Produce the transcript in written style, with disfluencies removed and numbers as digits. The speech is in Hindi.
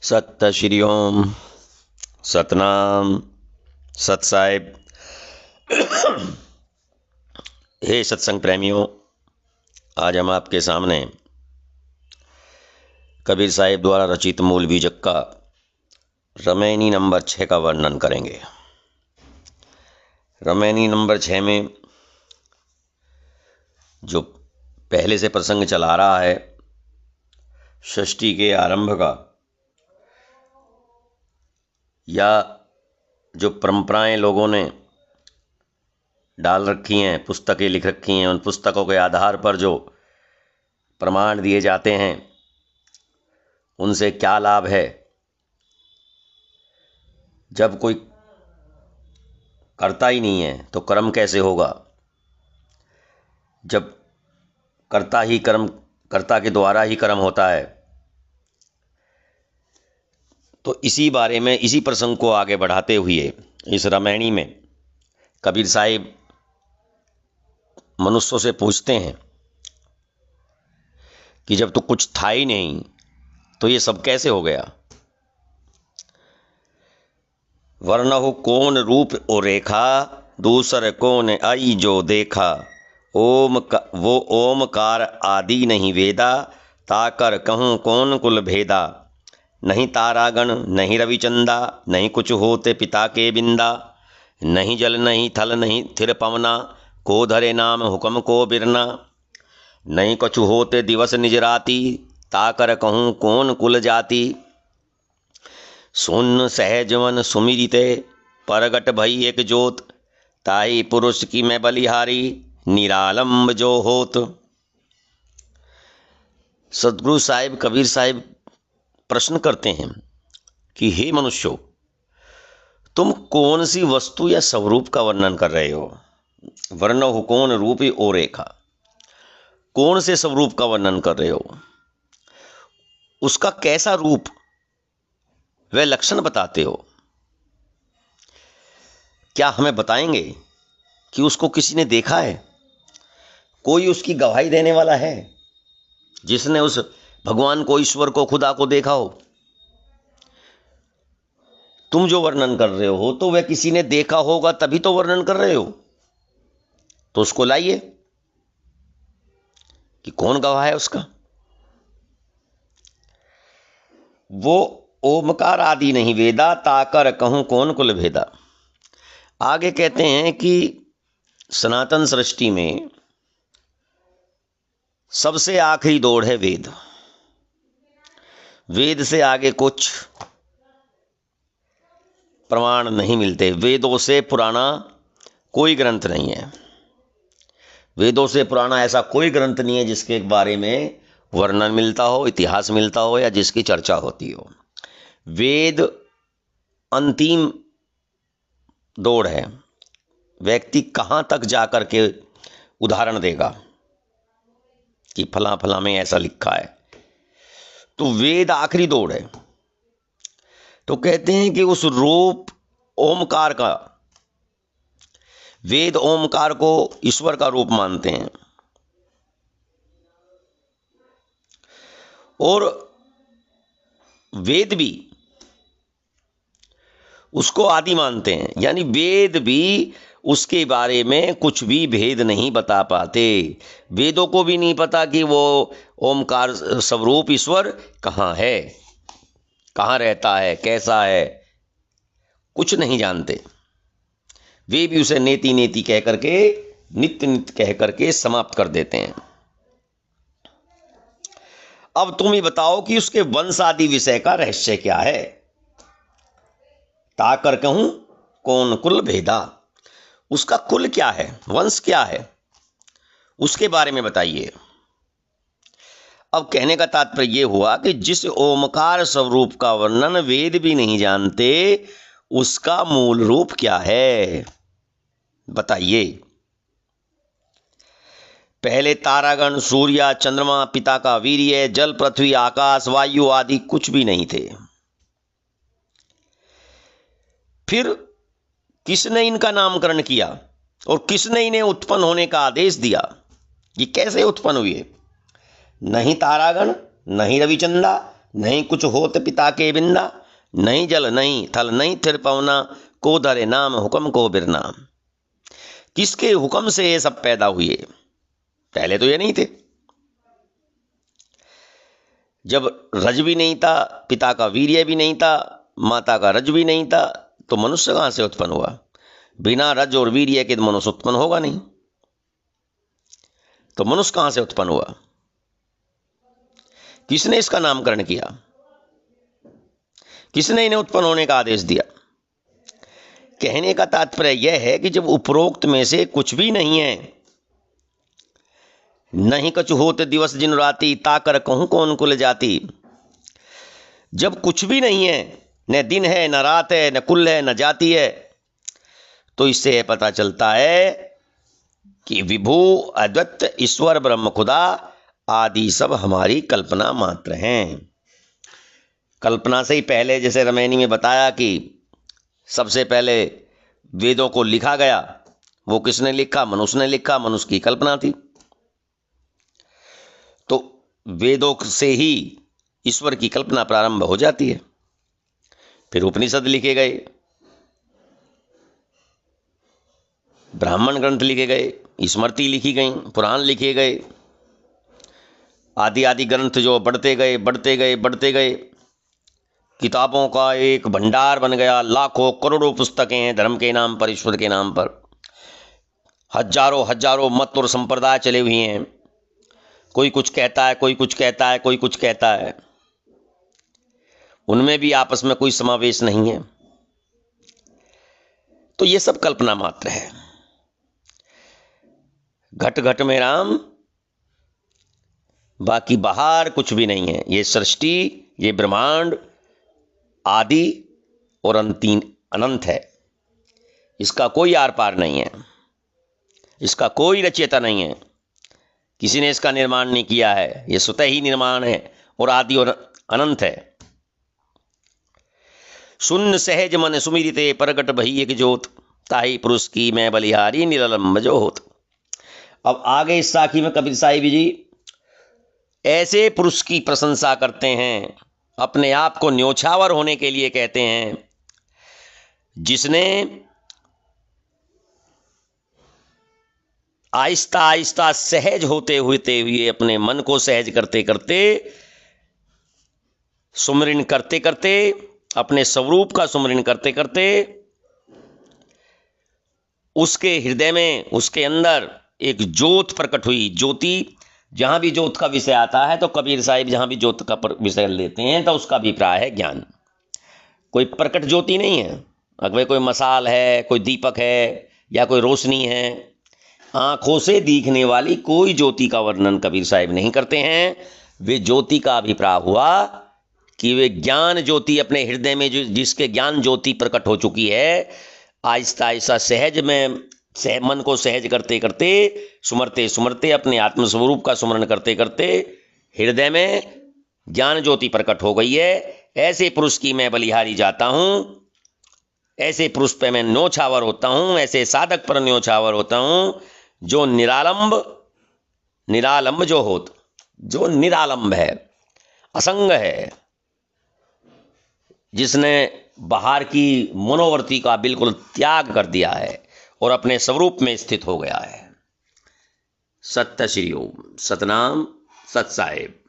सत श्री ओम, सतनाम, सत साहिब। हे सत्संग प्रेमियों, आज हम आपके सामने कबीर साहिब द्वारा रचित मूल बीजक का रमैनी नंबर 6 का वर्णन करेंगे। रमैनी नंबर 6 में जो पहले से प्रसंग चला रहा है षष्ठी के आरंभ का, या जो परंपराएं लोगों ने डाल रखी हैं, पुस्तकें लिख रखी हैं, उन पुस्तकों के आधार पर जो प्रमाण दिए जाते हैं उनसे क्या लाभ है। जब कोई करता ही नहीं है तो कर्म कैसे होगा। जब कर्ता के द्वारा ही कर्म होता है। तो इसी बारे में, इसी प्रसंग को आगे बढ़ाते हुए इस रामायणी में कबीर साहिब मनुष्यों से पूछते हैं कि जब तो कुछ था ही नहीं तो ये सब कैसे हो गया। वर्णहु कौन रूप और रेखा, दूसर कौन आई जो देखा। वो ओमकार आदि नहीं वेदा, ताकर कहूँ कौन कुल भेदा। नहीं तारागण नहीं रविचंदा, नहीं कुछ होते पिता के बिंदा। नहीं जल नहीं थल नहीं थिर पवना, को धरे नाम हुक्म को बिरना। नहीं कछु होते दिवस निज राती, ताकर कहूँ कौन कुल जाति। सुन सहजवन सुमिरिते, परगट भई एक जोत। ताई पुरुष की मैं बलिहारी, निरालंब जो होत। सदगुरु साहिब, कबीर साहिब प्रश्न करते हैं कि हे मनुष्यों, तुम कौन सी वस्तु या स्वरूप का वर्णन कर रहे हो। वर्णहु कौन रूप और रेखा, कौन से स्वरूप का वर्णन कर रहे हो, उसका कैसा रूप वह लक्षण बताते हो। क्या हमें बताएंगे कि उसको किसी ने देखा है, कोई उसकी गवाही देने वाला है जिसने उस भगवान को, ईश्वर को, खुदा को देखा हो। तुम जो वर्णन कर रहे हो तो वह किसी ने देखा होगा तभी तो वर्णन कर रहे हो। तो उसको लाइए कि कौन गवाह है उसका। वो ओमकार आदि नहीं वेदा, ताकर कहूं कौन कुल भेदा। आगे कहते हैं कि सनातन सृष्टि में सबसे आखिरी दौड़ है वेद। वेद से आगे कुछ प्रमाण नहीं मिलते। वेदों से पुराना कोई ग्रंथ नहीं है। वेदों से पुराना ऐसा कोई ग्रंथ नहीं है जिसके बारे में वर्णन मिलता हो, इतिहास मिलता हो, या जिसकी चर्चा होती हो। वेद अंतिम दौड़ है। व्यक्ति कहां तक जाकर के उदाहरण देगा कि फला फला में ऐसा लिखा है। तो वेद आखिरी दौड़ है। तो कहते हैं कि उस रूप ओमकार का, वेद ओमकार को ईश्वर का रूप मानते हैं और वेद भी उसको आदि मानते हैं। यानी वेद भी उसके बारे में कुछ भी भेद नहीं बता पाते। वेदों को भी नहीं पता कि वो ओमकार स्वरूप ईश्वर कहाँ है, कहाँ रहता है, कैसा है, कुछ नहीं जानते। वे भी उसे नेति नेति कह करके, नित्य नित्य कह करके समाप्त कर देते हैं। अब तुम ही बताओ कि उसके वंश आदि विषय का रहस्य क्या है। ताकर कहूं कौन कुल भेदा, उसका कुल क्या है, वंश क्या है, उसके बारे में बताइए। अब कहने का तात्पर्य यह हुआ कि जिस ओमकार स्वरूप का वर्णन वेद भी नहीं जानते, उसका मूल रूप क्या है बताइए। पहले तारागण, सूर्य, चंद्रमा, पिता का वीर्य, जल, पृथ्वी, आकाश, वायु आदि कुछ भी नहीं थे। फिर किसने इनका नामकरण किया और किसने इन्हें उत्पन्न होने का आदेश दिया। ये कैसे उत्पन्न हुए। नहीं तारागण, नहीं रविचंदा, नहीं कुछ होत पिता के बिंदा, नहीं जल नहीं थल नहीं थिर पवना, को धरे नाम हुक्म को बिरना। किसके हुक्म से ये सब पैदा हुए? पहले तो ये नहीं थे। जब रज भी नहीं था, पिता का वीर्य भी नहीं था, माता का रज भी नहीं था, तो मनुष्य कहां से उत्पन्न हुआ? बिना रज और वीर्य के मनुष्य उत्पन्न होगा नहीं। तो मनुष्य कहां से उत्पन्न हुआ? किसने इसका नामकरण किया? किसने इन्हें उत्पन्न होने का आदेश दिया? कहने का तात्पर्य यह है कि जब उपरोक्त में से कुछ भी नहीं है, नहीं कछु होत दिवस जिन राती, ताकर कहूं कौन कुल जाती। जब कुछ भी नहीं है, न दिन है न रात है न कुल है न जाति है, तो इससे पता चलता है कि विभु अद्वैत ईश्वर ब्रह्म खुदा आदि सब हमारी कल्पना मात्र हैं। कल्पना से ही पहले, जैसे रमैनी में बताया कि सबसे पहले वेदों को लिखा गया, वो किसने लिखा? मनुष्य ने लिखा, मनुष्य की कल्पना थी। तो वेदों से ही ईश्वर की कल्पना प्रारंभ हो जाती है। फिर उपनिषद लिखे गए, ब्राह्मण ग्रंथ लिखे गए, स्मृति लिखी गई, पुराण लिखे गए, आदि आदि ग्रंथ जो बढ़ते गए बढ़ते गए बढ़ते गए, किताबों का एक भंडार बन गया। लाखों करोड़ों पुस्तकें हैं धर्म के नाम पर, ईश्वर के नाम पर। हजारों हजारों मत और संप्रदाय चले हुए हैं। कोई कुछ कहता है, कोई कुछ कहता है, कोई कुछ कहता है। उनमें भी आपस में कोई समावेश नहीं है। तो ये सब कल्पना मात्र है। घट घट में राम, बाकी बाहर कुछ भी नहीं है। ये सृष्टि, ये ब्रह्मांड आदि और अंतिम अनंत है। इसका कोई आर पार नहीं है, इसका कोई रचयिता नहीं है। किसी ने इसका निर्माण नहीं किया है। ये स्वतः ही निर्माण है और आदि और अनंत है। शून्य सहज मन सुमिरिते, प्रगट भई एक जोत, ताही पुरुष की मैं बलिहारी निरलंब जो होत। अब आगे इस साखी में कबीर साहिब जी ऐसे पुरुष की प्रशंसा करते हैं, अपने आप को न्योछावर होने के लिए कहते हैं, जिसने आहिस्ता आहिस्ता सहज होते हुए अपने मन को सहज करते करते, सुमरण करते करते, अपने स्वरूप का सुमरण करते करते, उसके हृदय में, उसके अंदर एक ज्योत प्रकट हुई। ज्योति, जहां भी ज्योत का विषय आता है तो कबीर साहिब जहां भी ज्योत का विषय लेते हैं तो उसका अभिप्राय है ज्ञान। कोई प्रकट ज्योति नहीं है। अगर कोई मसाल है, कोई दीपक है या कोई रोशनी है, आंखों से दिखने वाली कोई ज्योति का वर्णन कबीर साहिब नहीं करते हैं। वे ज्योति का अभिप्राय हुआ कि वे ज्ञान ज्योति अपने हृदय में जो जिसके ज्ञान ज्योति प्रकट हो चुकी है, आहिस्ता आहिस्ता सहज में मन को सहज करते करते, सुमरते सुमरते, अपने आत्मस्वरूप का सुमरण करते करते हृदय में ज्ञान ज्योति प्रकट हो गई है। ऐसे पुरुष की मैं बलिहारी जाता हूं, ऐसे पुरुष पे मैं न्योछावर होता हूं, ऐसे साधक पर न्योछावर होता हूं जो निरालंब जो होत, जो निरालंब है, असंग है, जिसने बाहर की मनोवृत्ति का बिल्कुल त्याग कर दिया है और अपने स्वरूप में स्थित हो गया है। सत्य श्री ओम, सतनाम, सत साहिब।